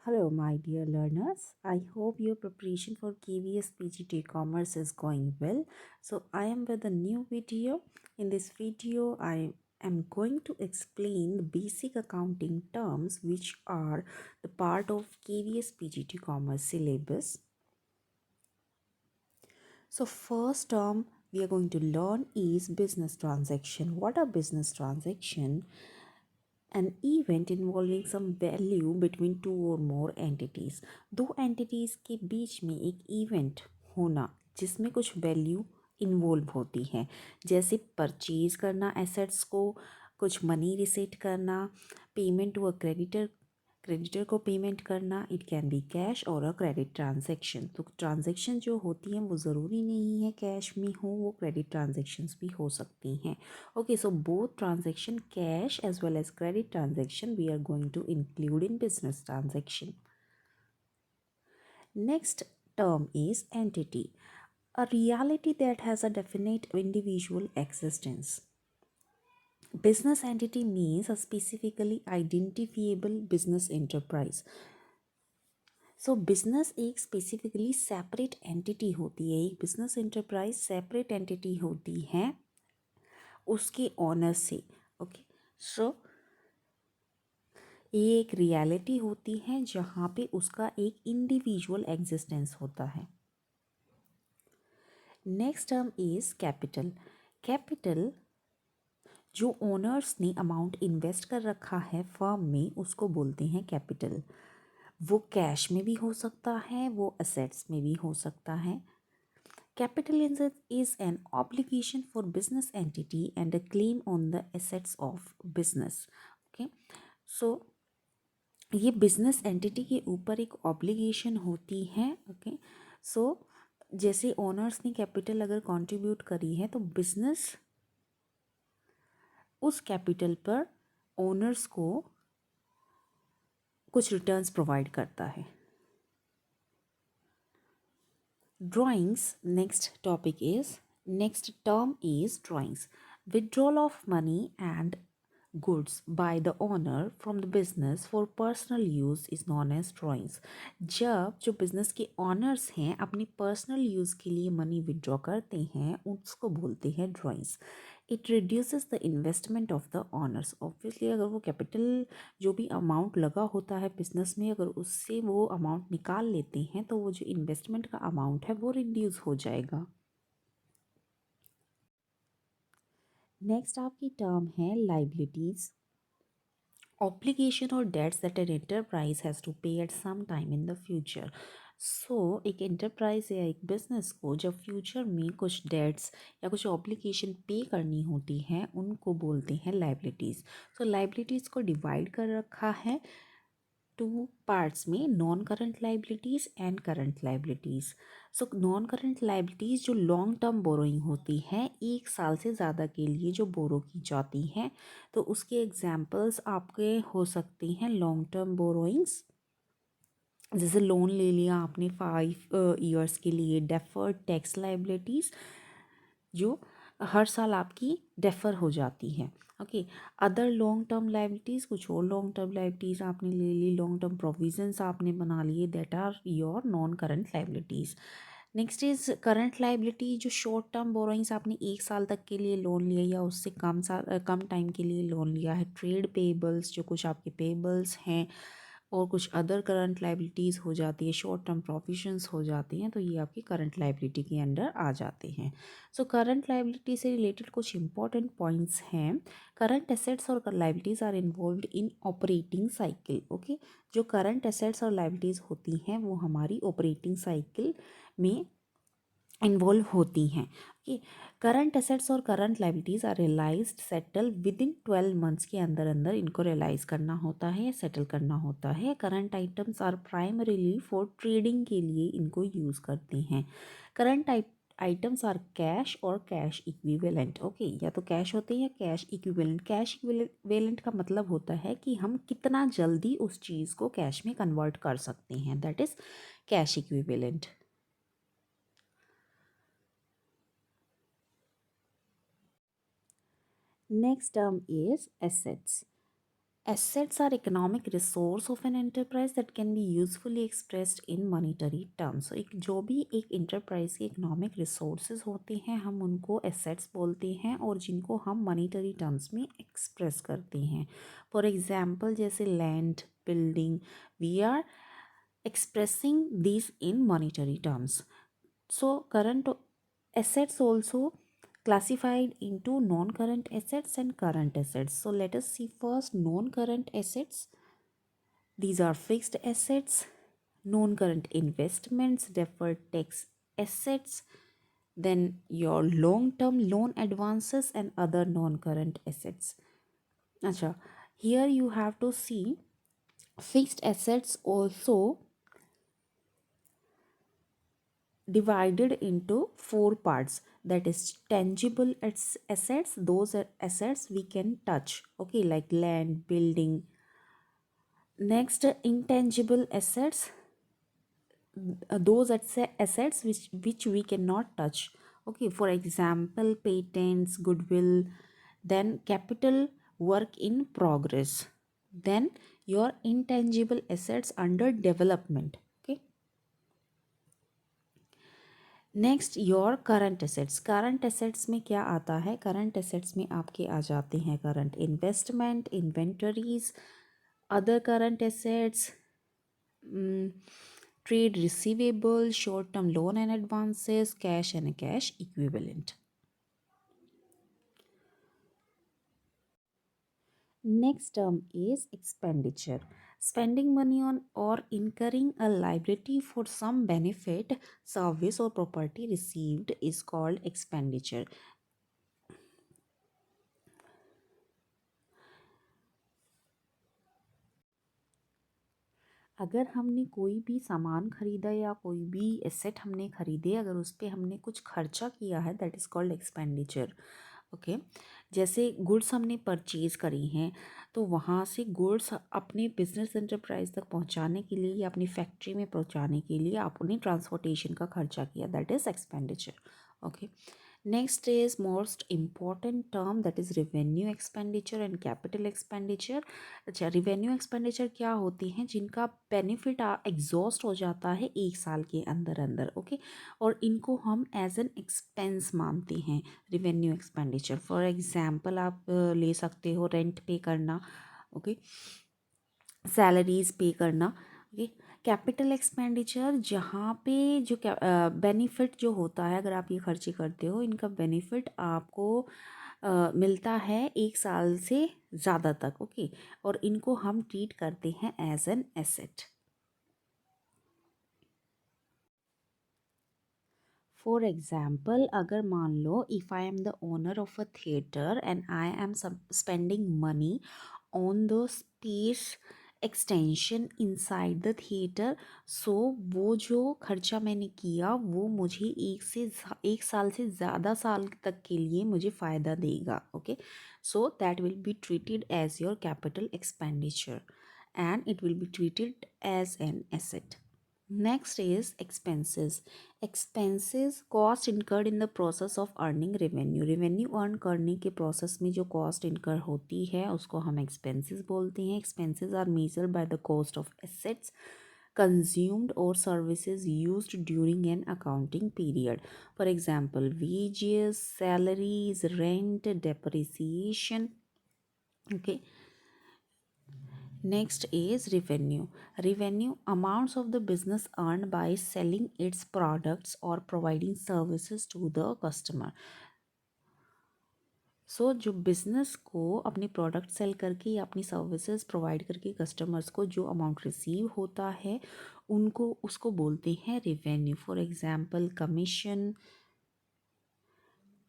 Hello, my dear learners. I hope your preparation for KVS PGT Commerce is going well. So, I am with a new video. In this video, I am going to explain the basic accounting terms which are the part of KVS PGT Commerce syllabus. So, first term we are going to learn is business transaction. What are business transaction? An event involving some value between two or more entities. दो entities के बीच में एक event होना जिसमें कुछ value involve होती है, जैसे परचेज करना एसेट्स को, कुछ मनी रिसीट करना, पेमेंट टू अ क्रेडिटर को पेमेंट करना. इट कैन बी कैश और अ क्रेडिट ट्रांजेक्शन. तो ट्रांजेक्शन जो होती हैं वो ज़रूरी नहीं है कैश में हो, वो क्रेडिट ट्रांजेक्शन्स भी हो सकती हैं. Okay, so both transaction, cash as well as credit transaction, we are going to include in business transaction. Next term is entity, a reality that has a definite individual existence. Business entity means a specifically identifiable business enterprise. So business एक specifically separate entity होती है, एक business enterprise separate entity होती है उसके honour से. Okay, सो ये एक रियलिटी होती है जहाँ पे उसका एक इंडिविजुअल एग्जिस्टेंस होता है. Next term is capital. Capital जो ओनर्स ने अमाउंट इन्वेस्ट कर रखा है फर्म में उसको बोलते हैं कैपिटल. वो कैश में भी हो सकता है, वो असेट्स में भी हो सकता है. Capital is an obligation for business entity and a claim on the assets of business. Okay, so ये बिजनेस एंटिटी के ऊपर एक ऑब्लिगेशन होती है. ओके, सो जैसे ओनर्स ने कैपिटल अगर कंट्रीब्यूट करी है तो बिजनेस उस कैपिटल पर ओनर्स को कुछ रिटर्न्स प्रोवाइड करता है. Drawings, next term is drawings. Withdrawal of money and goods by the owner from the business for personal use is known as drawings. जब जो बिजनेस के ऑनर्स हैं अपनी पर्सनल यूज़ के लिए मनी विड्रॉ करते हैं उसको बोलते हैं drawings. It reduces the investment of the honours. Obviously अगर वो कैपिटल जो भी अमाउंट लगा होता है बिजनेस में अगर उससे वो अमाउंट निकाल लेते हैं तो वो जो इन्वेस्टमेंट का अमाउंट है वो रिड्यूस हो जाएगा. नेक्स्ट आपकी टर्म है लाइबिलिटीज़. ऑब्लिगेशन और debts that an enterprise has to pay at some time in the future. So एक एंटरप्राइज या एक बिजनेस को जब फ्यूचर में कुछ डेट्स या कुछ ऑब्लिगेशन पे करनी होती हैं उनको बोलते हैं लाइबिलिटीज़. सो लाइबिलिटीज़ को डिवाइड कर रखा है टू पार्ट्स में, non current liabilities and current liabilities. So non current liabilities जो लॉन्ग टर्म बोरोइंग होती है, एक साल से ज़्यादा के लिए जो बोरो की जाती हैं, तो उसके एग्जांपल्स आपके हो सकते हैं लॉन्ग टर्म बोरोइंग्स. जैसे लोन ले लिया आपने 5 ईयर्स के लिए. डेफर्ड टैक्स लाइबिलिटीज़ जो हर साल आपकी डेफर हो जाती है. Okay, other long term liabilities कुछ और लॉन्ग टर्म लाइबिलिटीज़ आपने ले ली, लॉन्ग टर्म प्रोविजंस आपने बना लिए, that are your non current liabilities. Next is current liability. जो शॉर्ट टर्म बोरोइंग्स आपने एक साल तक के लिए लोन लिया या उससे कम टाइम के लिए लोन लिया है. ट्रेड पेबल्स जो कुछ आपके पेबल्स हैं और कुछ अदर करंट लाइबिलिटीज़ हो जाती है, शॉर्ट टर्म प्रोविजंस हो जाती हैं, तो ये आपकी करंट लाइबिलिटी के अंडर आ जाते हैं. सो करंट लाइबिलिटी से रिलेटेड कुछ इंपॉर्टेंट पॉइंट्स हैं. करंट एसेट्स और liabilities are involved in operating cycle. Okay, जो करंट एसेट्स और लाइबिलिटीज़ होती हैं वो हमारी ऑपरेटिंग साइकिल में इन्वॉल्व होती हैं. ओके, करंट एसेट्स और current liabilities are realised settle within 12 months के अंदर अंदर इनको रियलाइज़ करना होता है, सेटल करना होता है. Current items are primarily for trading के लिए इनको यूज़ करते हैं. करंट आइटम्स आर कैश और कैश इक्विवेलेंट. ओके, या तो कैश होते हैं या कैश इक्विवेलेंट. कैश इक्विवेलेंट का मतलब होता है कि हम कितना जल्दी उस चीज़ को कैश में कन्वर्ट कर सकते हैं, that is cash equivalent. Next term is assets. Assets are economic resource of an enterprise that can be usefully expressed in monetary terms. So एक जो भी एक enterprise के economic resources होते हैं हम उनको assets बोलते हैं और जिनको हम monetary terms में express करते हैं. For example जैसे land, building, we are expressing these in monetary terms. So current assets also classified into non-current assets and current assets. So let us see first non-current assets. These are fixed assets, non-current investments, deferred tax assets, then your long-term loan advances and other non-current assets. Acha, here you have to see fixed assets also divided into four parts, that is tangible assets, those are assets we can touch, okay, like land, building. Next, intangible assets, those assets which we cannot touch, okay, for example patents, goodwill. Then capital work in progress. Then your intangible assets under development, okay. Next your current assets. Current assets में क्या आता है? Current assets में आपके आ जाते हैं current investment, inventories, other current assets, trade receivable, short term loan and advances, cash and cash equivalent. Next term is expenditure. Spending money on or incurring a liability for some benefit, service or property received is called expenditure. अगर हमने कोई भी सामान खरीदा या कोई भी asset हमने खरीदे, अगर उस पर हमने कुछ खर्चा किया है, that is called expenditure, okay. जैसे गुड्स हमने परचेज़ करी हैं तो वहाँ से गुड्स अपने बिजनेस एंटरप्राइज तक पहुँचाने के लिए या अपनी फैक्ट्री में पहुँचाने के लिए आपने ट्रांसपोर्टेशन का खर्चा किया, that is expenditure, okay. Next is most important term, that is revenue expenditure and capital expenditure. अच्छा, रिवेन्यू एक्सपेंडिचर क्या होती हैं? जिनका बेनिफिट एग्जॉस्ट हो जाता है एक साल के अंदर अंदर, ओके, और इनको हम एज एन एक्सपेंस मानते हैं. रिवेन्यू एक्सपेंडिचर फॉर एग्जांपल आप ले सकते हो रेंट पे करना, ओके, सैलरीज पे करना, ओके. कैपिटल एक्सपेंडिचर जहाँ पे जो बेनिफिट जो होता है, अगर आप ये खर्चे करते हो, इनका बेनिफिट आपको मिलता है एक साल से ज़्यादा तक, ओके, और इनको हम ट्रीट करते हैं as an asset. For example अगर मान लो if I am the owner of a theatre and I am spending money on the space extension inside the theatre, so वो जो खर्चा मैंने किया वो मुझे एक साल से ज़्यादा साल तक के लिए मुझे फ़ायदा देगा, okay. So that will be treated as your capital expenditure and it will be treated as an asset. Next is expenses. Expenses cost incurred in the process of earning revenue. Revenue earn करने के process में जो cost incur होती है उसको हम expenses बोलते हैं. Expenses are measured by the cost of assets consumed or services used during an accounting period. For example, wages, salaries, rent, depreciation, okay. Next is revenue. Revenue amounts of the business earned by selling its products or providing services to the customer. सो जो business को अपनी product cell करके या अपनी services provide करके customers को जो amount receive होता है उनको उसको बोलते हैं revenue. For example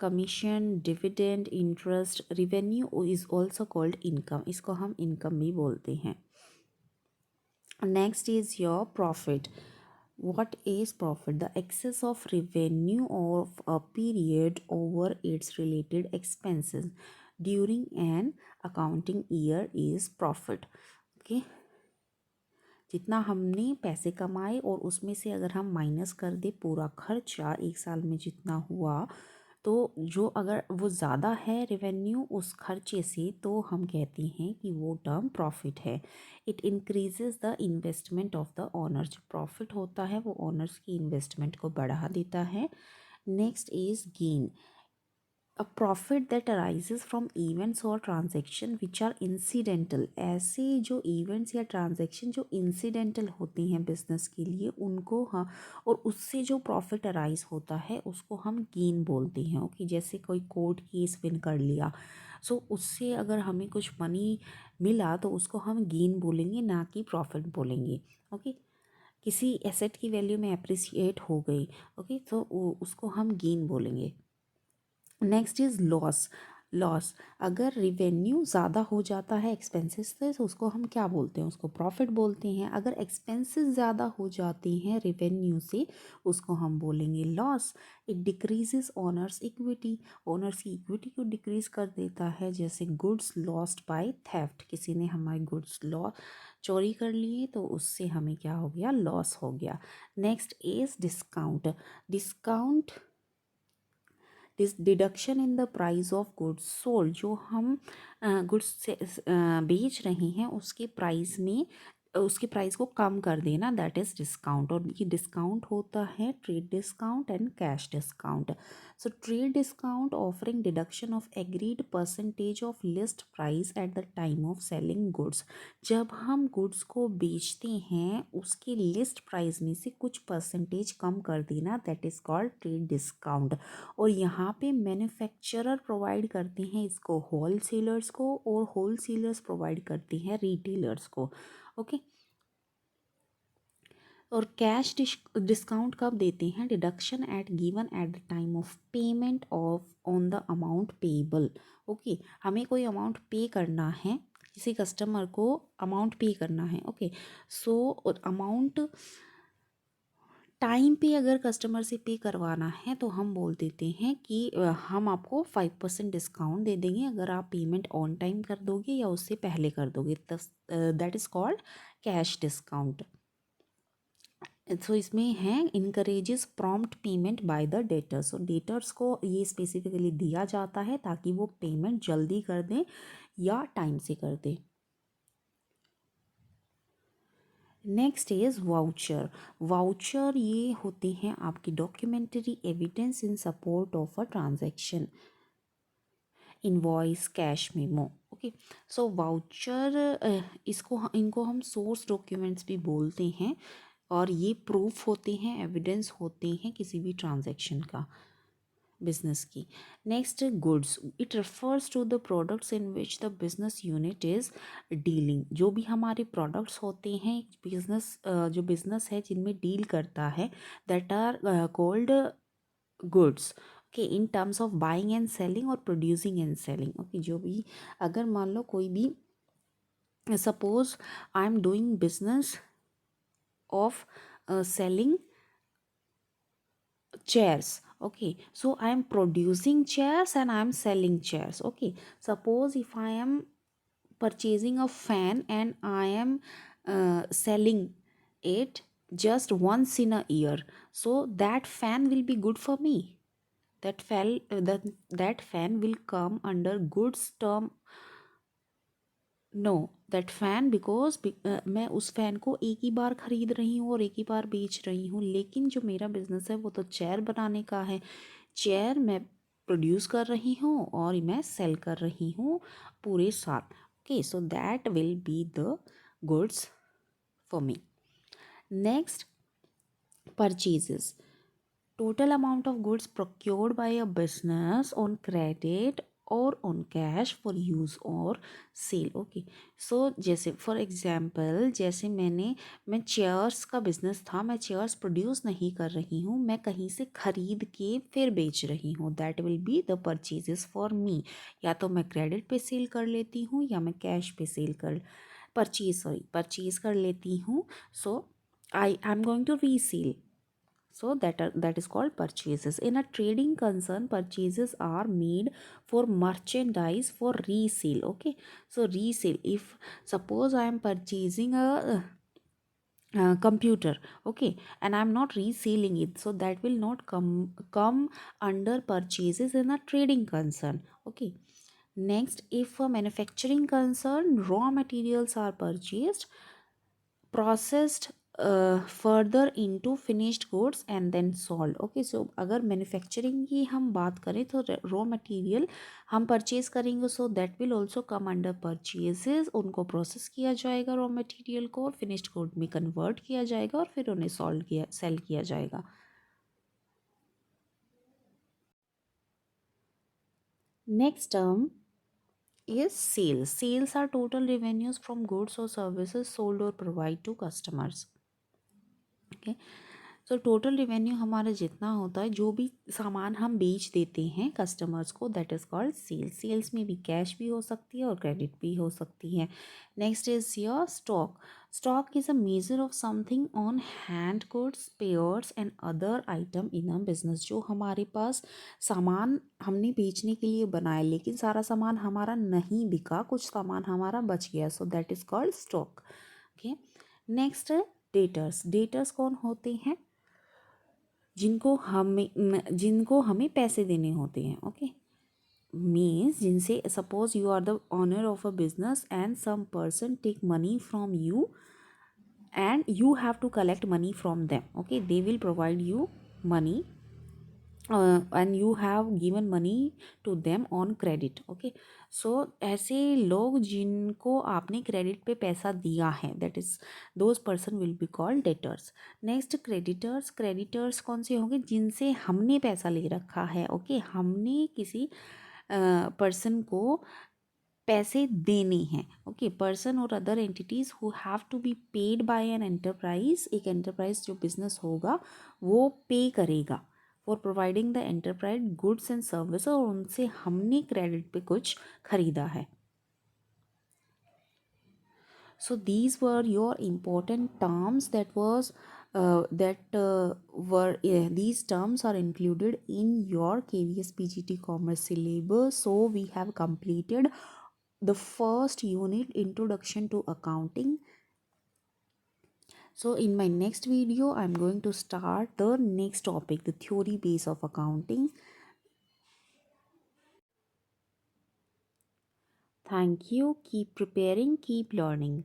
commission, dividend, interest. Revenue is also called income. इसको हम इनकम भी बोलते हैं. Next is your profit. What is profit? The excess of revenue of a period over its related expenses during an accounting year is profit. Okay. जितना हमने पैसे कमाए और उसमें से अगर हम माइनस कर दे पूरा खर्चा एक साल में जितना हुआ तो जो अगर वो ज़्यादा है रेवेन्यू उस खर्चे से, तो हम कहते हैं कि वो टर्म प्रॉफिट है। It increases the investment of the owner. जो प्रॉफिट होता है वो ओनर्स की इन्वेस्टमेंट को बढ़ा देता है। Next is gain, a profit that arises from events or transaction which are incidental। ऐसे जो events या transaction जो incidental होते हैं बिजनेस के लिए, उनको हाँ, और उससे जो profit arise होता है उसको हम gain बोलते हैं। ओके, जैसे कोई कोर्ट केस विन कर लिया, सो उससे अगर हमें कुछ मनी मिला तो उसको हम गेन बोलेंगे, ना कि प्रॉफिट बोलेंगे। ओके, किसी एसेट की वैल्यू में अप्रिसिएट हो गई, ओके, तो उसको हम गेन बोलेंगे। Next is loss. लॉस, अगर रिवेन्यू ज़्यादा हो जाता है एक्सपेंसेस से, तो उसको हम क्या बोलते हैं, उसको प्रॉफिट बोलते हैं। अगर एक्सपेंसेस ज़्यादा हो जाते हैं रिवेन्यू से, उसको हम बोलेंगे loss. It decreases owners equity, owners की इक्विटी को डिक्रीज कर देता है। जैसे गुड्स लॉस्ट बाय थेफ्ट, किसी ने हमारे गुड्स चोरी कर लिए तो उससे हमें क्या हो गया, लॉस हो गया। Next is discount. Discount deduction in the price of goods sold. जो हम गुड्स से बेच रहे हैं उसके प्राइस में, उसके प्राइस को कम कर देना, दैट इज़ डिस्काउंट। और ये डिस्काउंट होता है trade discount and cash discount. So trade discount offering deduction of agreed percentage of list price at the time of selling goods. जब हम गुड्स को बेचते हैं उसके लिस्ट प्राइस में से कुछ परसेंटेज कम कर देना, that is called trade discount. और यहाँ पे मैन्युफैक्चरर प्रोवाइड करते हैं इसको होल सेलर्स को, और होल सेलर्स प्रोवाइड करते हैं रिटेलर्स को। ओके, और कैश डिस्काउंट कब देते हैं, deduction at given at the time of payment of on the amount payable. Okay, हमें कोई अमाउंट पे करना है, किसी कस्टमर को अमाउंट पे करना है। ओके, सो अमाउंट टाइम पे अगर कस्टमर से पे करवाना है तो हम बोल देते हैं कि हम आपको 5% डिस्काउंट दे देंगे अगर आप पेमेंट ऑन टाइम कर दोगे या उससे पहले कर दोगे, that is called cash discount. So इसमें है encourages prompt payment by the debtors. और डेटर्स को ये स्पेसिफिकली दिया जाता है ताकि वो पेमेंट जल्दी कर दें या टाइम से कर दें। Next is voucher. वाउचर ये होते हैं आपकी documentary evidence in support of a transaction, invoice, cash memo. Okay, so voucher इसको इनको हम सोर्स डॉक्यूमेंट्स भी बोलते हैं, और ये प्रूफ होते हैं, एविडेंस होते हैं किसी भी ट्रांजैक्शन का, बिजनेस की। Next, goods. It refers to the products in which the business unit is dealing. जो भी हमारे प्रोडक्ट्स होते हैं बिजनेस, जो बिजनेस है जिनमें डील करता है, that are called goods. Okay, in terms of buying and selling और प्रोड्यूसिंग एंड सेलिंग। ओके, जो भी अगर मान लो कोई भी, suppose I am doing business of selling chairs. Okay, so I am producing chairs and I am selling chairs. Okay, suppose if I am purchasing a fan and I am selling it just once in a year, so that fan will be good for me. That fan will come under goods term, no, that fan, because मैं उस fan को एक ही बार ख़रीद रही हूँ और एक ही बार बेच रही हूँ। लेकिन जो मेरा बिजनेस है वो तो चेयर बनाने का है। चेयर मैं प्रोड्यूस कर रही हूँ और मैं सेल कर रही हूँ पूरे साल। Okay, so that will be the goods for me. Next, purchases. Total amount of goods procured by a business on credit और on cash for use or sale. Okay, so जैसे फॉर एग्जांपल, जैसे मैं chairs का business था, मैं chairs produce नहीं कर रही हूँ, मैं कहीं से ख़रीद के फिर बेच रही हूँ, that will be the purchases for me. या तो मैं क्रेडिट पे सेल कर लेती हूँ या मैं कैश पे परचेज कर लेती हूँ। So I am going to resell, so that is called purchases. In a trading concern, purchases are made for merchandise for resale. Okay, so resale, if suppose I am purchasing a computer, okay, and I'm not reselling it, so that will not come under purchases in a trading concern, okay. Next, if a manufacturing concern, raw materials are purchased, processed further into finished goods and then sold, okay. So अगर manufacturing की हम बात करें तो raw material हम purchase करेंगे, सो that will also come under purchases. उनको process किया जाएगा रॉ मटेरियल को, और फिनिश्ड गुड में कन्वर्ट किया जाएगा, और फिर उन्हें सॉल्व किया सेल किया जाएगा। Next term is sales. Sales are total revenues from goods or services sold or provided to customers. Okay. So total revenue हमारा जितना होता है, जो भी सामान हम बेच देते हैं कस्टमर्स को, that is called sales. Sales में भी कैश भी हो सकती है और क्रेडिट भी हो सकती है। Next is your stock. Stock is a measure of something on hand, goods, pairs and other item in a business. जो हमारे पास सामान हमने बेचने के लिए बनाया, लेकिन सारा सामान हमारा नहीं बिका, कुछ सामान हमारा बच गया, so that is called stock. Okay. Next है डेटर्स। डेटर्स कौन होते हैं? जिनको हमें पैसे देने होते हैं, ओके। मीन्स जिनसे, suppose you are the owner of a business and some person take money from you and you have to collect money from them, okay, they will provide you money, and you have given money to them on credit, okay। so ऐसे लोग जिनको आपने credit पे पैसा दिया है, that is those person will be called debtors. Next creditors. Creditors कौन से होंगे? जिनसे हमने पैसा ले रखा है, ओके, हमने किसी पर्सन को पैसे देने हैं, ओके। पर्सन और other entities who have to be paid by an enterprise. एक एंटरप्राइज जो बिजनेस होगा वो पे करेगा for providing the enterprise goods and service, और उनसे हमने क्रेडिट पे कुछ खरीदा है। So these were your important terms these terms are included in your KVS PGT Commerce syllabus. So we have completed the first unit, Introduction to Accounting. So in my next video I'm going to start the next topic, the theory base of accounting. Thank you. Keep preparing, keep learning.